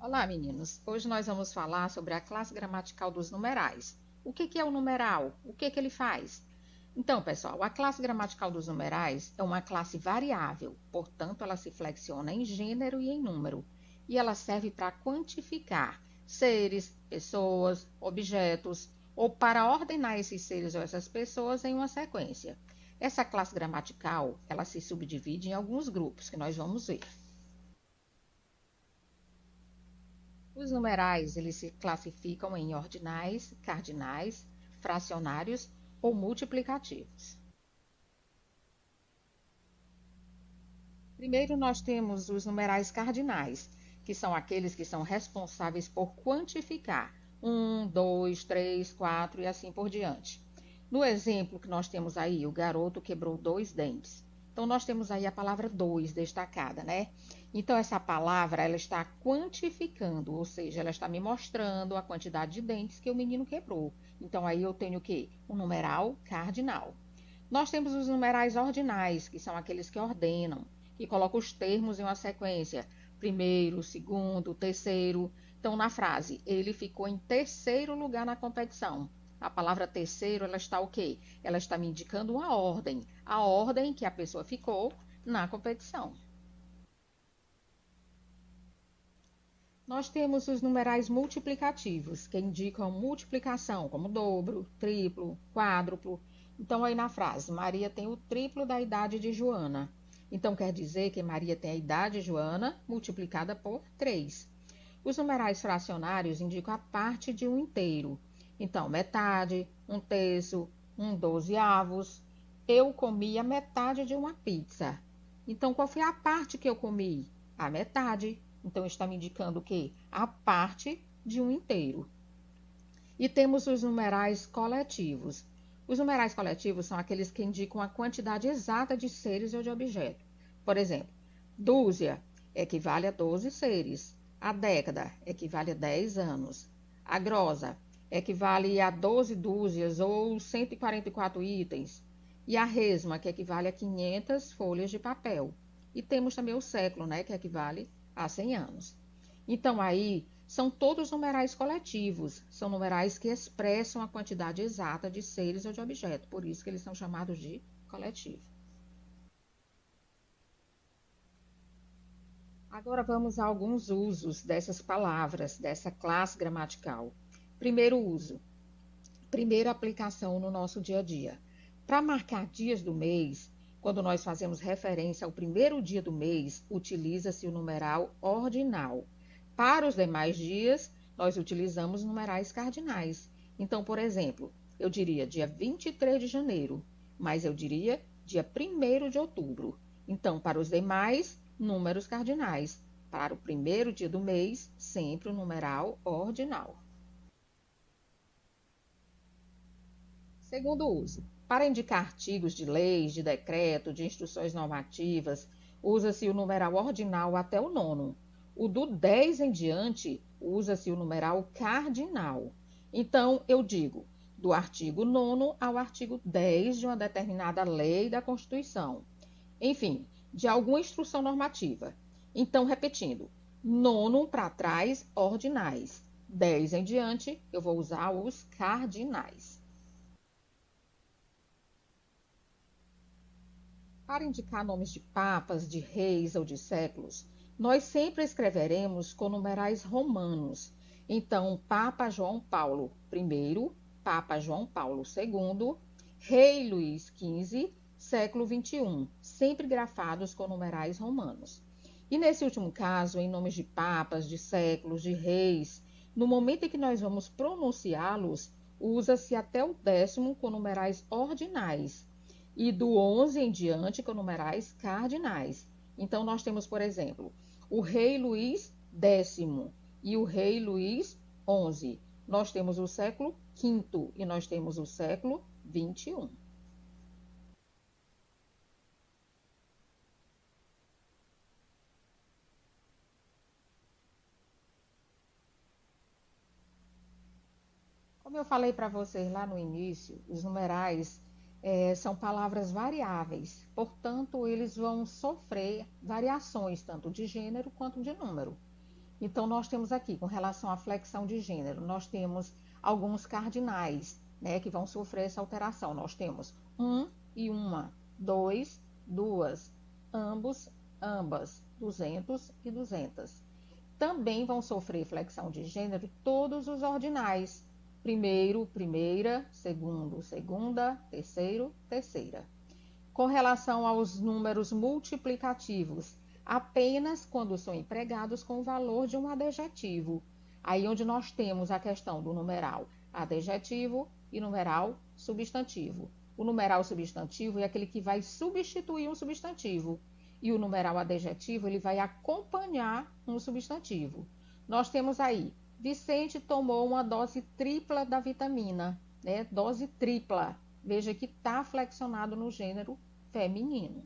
Olá, meninos! Hoje nós vamos falar sobre a classe gramatical dos numerais. O que é o numeral? O que ele faz? Então, pessoal, a classe gramatical dos numerais é uma classe variável, portanto, ela se flexiona em gênero e em número, e ela serve para quantificar seres, pessoas, objetos, ou para ordenar esses seres ou essas pessoas em uma sequência. Essa classe gramatical, ela se subdivide em alguns grupos que nós vamos ver. Os numerais, eles se classificam em ordinais, cardinais, fracionários ou multiplicativos. Primeiro, nós temos os numerais cardinais, que são aqueles que são responsáveis por quantificar 1, 2, 3, 4 e assim por diante. No exemplo que nós temos aí, o garoto quebrou 2 dentes. Então, nós temos aí a palavra 2 destacada, né? Então, essa palavra, ela está quantificando, ou seja, ela está me mostrando a quantidade de dentes que o menino quebrou. Então, aí eu tenho o quê? Um numeral cardinal. Nós temos os numerais ordinais, que são aqueles que ordenam, que colocam os termos em uma sequência. Primeiro, segundo, terceiro. Então, na frase, ele ficou em terceiro lugar na competição. A palavra terceiro, ela está o quê? Ela está me indicando uma ordem. A ordem que a pessoa ficou na competição. Nós temos os numerais multiplicativos, que indicam multiplicação, como dobro, triplo, quádruplo. Então, aí na frase, Maria tem o triplo da idade de Joana. Então, quer dizer que Maria tem a idade de Joana multiplicada por 3. Os numerais fracionários indicam a parte de um inteiro. Então, metade, um terço, um dozeavos. Eu comi a metade de uma pizza. Então, qual foi a parte que eu comi? A metade. Então, está me indicando o quê? A parte de um inteiro. E temos os numerais coletivos. Os numerais coletivos são aqueles que indicam a quantidade exata de seres ou de objetos. Por exemplo, dúzia equivale a 12 seres. A década equivale a 10 anos. A grosa equivale a 12 dúzias ou 144 itens. E a resma, que equivale a 500 folhas de papel. E temos também o século, né, que equivale a 100 anos. Então, aí, são todos numerais coletivos, são numerais que expressam a quantidade exata de seres ou de objetos, por isso que eles são chamados de coletivo. Agora vamos a alguns usos dessas palavras, dessa classe gramatical. Primeiro uso, primeira aplicação no nosso dia a dia. Para marcar dias do mês, quando nós fazemos referência ao primeiro dia do mês, utiliza-se o numeral ordinal. Para os demais dias, nós utilizamos numerais cardinais. Então, por exemplo, eu diria dia 23 de janeiro, mas eu diria dia 1º de outubro. Então, para os demais, números cardinais. Para o primeiro dia do mês, sempre o numeral ordinal. Segundo uso, para indicar artigos de leis, de decreto, de instruções normativas, usa-se o numeral ordinal até o 9º. O do 10 em diante, usa-se o numeral cardinal. Então, eu digo, do artigo 9º ao artigo 10 de uma determinada lei da Constituição. Enfim, de alguma instrução normativa. Então, repetindo, 9º para trás, ordinais. 10 em diante, eu vou usar os cardinais. Para indicar nomes de papas, de reis ou de séculos, nós sempre escreveremos com numerais romanos. Então, Papa João Paulo I, Papa João Paulo II, Rei Luís XV, século XXI, sempre grafados com numerais romanos. E nesse último caso, em nomes de papas, de séculos, de reis, no momento em que nós vamos pronunciá-los, usa-se até o 10º com numerais ordinais e do 11 em diante com numerais cardinais. Então, nós temos, por exemplo, o rei Luís X e o rei Luís XI. Nós temos o século V e nós temos o século XXI. Como eu falei para vocês lá no início, os numerais são palavras variáveis, portanto, eles vão sofrer variações tanto de gênero quanto de número. Então, nós temos aqui, com relação à flexão de gênero, nós temos alguns cardinais, né, que vão sofrer essa alteração. Nós temos um e uma, dois, duas, ambos, ambas, 200 e 200. Também vão sofrer flexão de gênero todos os ordinais. Primeiro, primeira, segundo, segunda, terceiro, terceira. Com relação aos números multiplicativos, apenas quando são empregados com o valor de um adjetivo. Aí onde nós temos a questão do numeral adjetivo e numeral substantivo. O numeral substantivo é aquele que vai substituir um substantivo. E o numeral adjetivo, ele vai acompanhar um substantivo. Nós temos aí, Vicente tomou uma dose tripla da vitamina, né? Dose tripla. Veja que está flexionado no gênero feminino.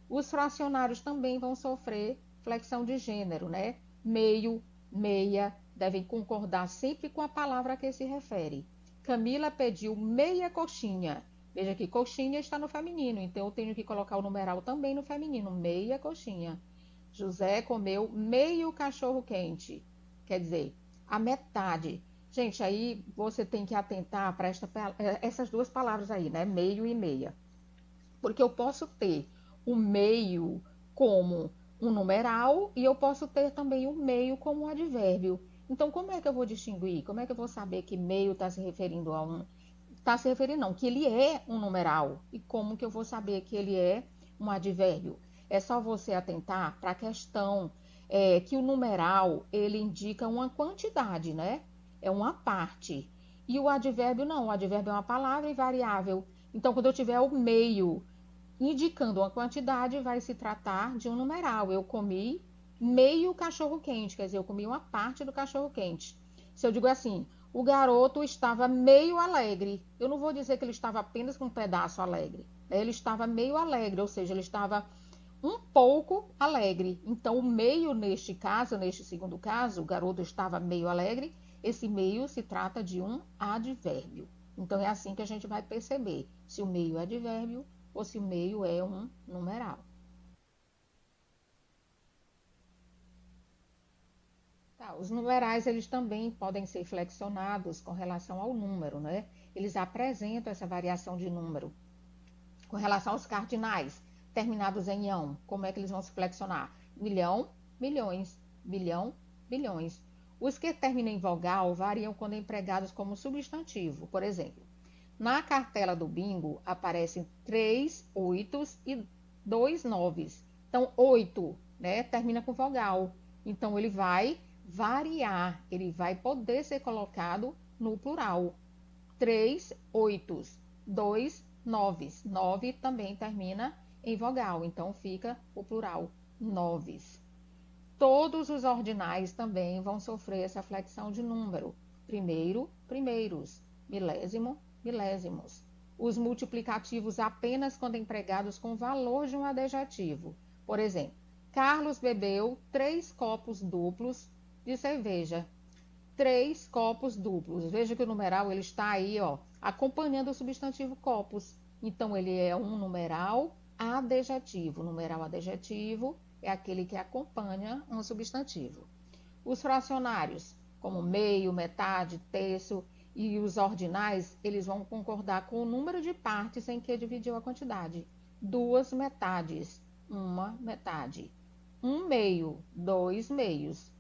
Os fracionários também vão sofrer flexão de gênero, né? Meio, meia, devem concordar sempre com a palavra a que se refere. Camila pediu meia coxinha. Veja que coxinha está no feminino, então eu tenho que colocar o numeral também no feminino, meia coxinha. José comeu meio cachorro quente, quer dizer, a metade. Gente, aí você tem que atentar para essas duas palavras aí, né? Meio e meia. Porque eu posso ter o meio como um numeral e eu posso ter também o meio como um advérbio. Então, como é que eu vou distinguir? Como é que eu vou saber que meio está se referindo a um... Está se referindo, não, que ele é um numeral. E como que eu vou saber que ele é um advérbio? É só você atentar para a questão que o numeral, ele indica uma quantidade, né? É uma parte. E o advérbio, não. O advérbio é uma palavra invariável. Então, quando eu tiver o meio indicando uma quantidade, vai se tratar de um numeral. Eu comi meio cachorro quente, quer dizer, eu comi uma parte do cachorro quente. Se eu digo assim, o garoto estava meio alegre, eu não vou dizer que ele estava apenas com um pedaço alegre. Ele estava meio alegre, ou seja, ele estava um pouco alegre. Então, o meio, neste caso, neste segundo caso, o garoto estava meio alegre, esse meio se trata de um advérbio. Então, é assim que a gente vai perceber se o meio é advérbio ou se o meio é um numeral. Tá, os numerais, eles também podem ser flexionados com relação ao número, né? Eles apresentam essa variação de número. Com relação aos cardinais, terminados em ão, como é que eles vão se flexionar? Milhão, milhões, bilhão, bilhões. Os que terminam em vogal variam quando empregados como substantivo. Por exemplo, na cartela do bingo aparecem 3 oitos e 2 noves. Então, 8, né, termina com vogal. Então, ele vai variar, ele vai poder ser colocado no plural. 3 oitos, 2 noves. 9 também termina em vogal, então fica o plural, noves. Todos os ordinais também vão sofrer essa flexão de número. Primeiro, primeiros. Milésimo, milésimos. Os multiplicativos apenas quando empregados com o valor de um adjetivo. Por exemplo, Carlos bebeu 3 copos duplos de cerveja. 3 copos duplos. Veja que o numeral ele está aí, ó, acompanhando o substantivo copos. Então, ele é um numeral adjetivo. Numeral adjetivo é aquele que acompanha um substantivo. Os fracionários, como meio, metade, terço, e os ordinais, eles vão concordar com o número de partes em que dividiu a quantidade. 2 metades, 1 metade. 1 meio, 2 meios.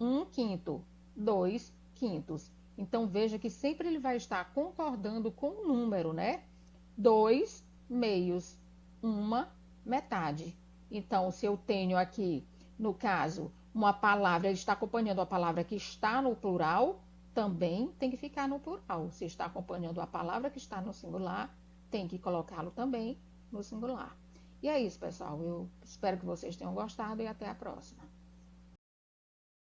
1 quinto, 2 quintos. Então, veja que sempre ele vai estar concordando com o número, né? 2 meios, 1 metade. Então, se eu tenho aqui, no caso, uma palavra, ele está acompanhando a palavra que está no plural, também tem que ficar no plural. Se está acompanhando a palavra que está no singular, tem que colocá-lo também no singular. E é isso, pessoal. Eu espero que vocês tenham gostado e até a próxima.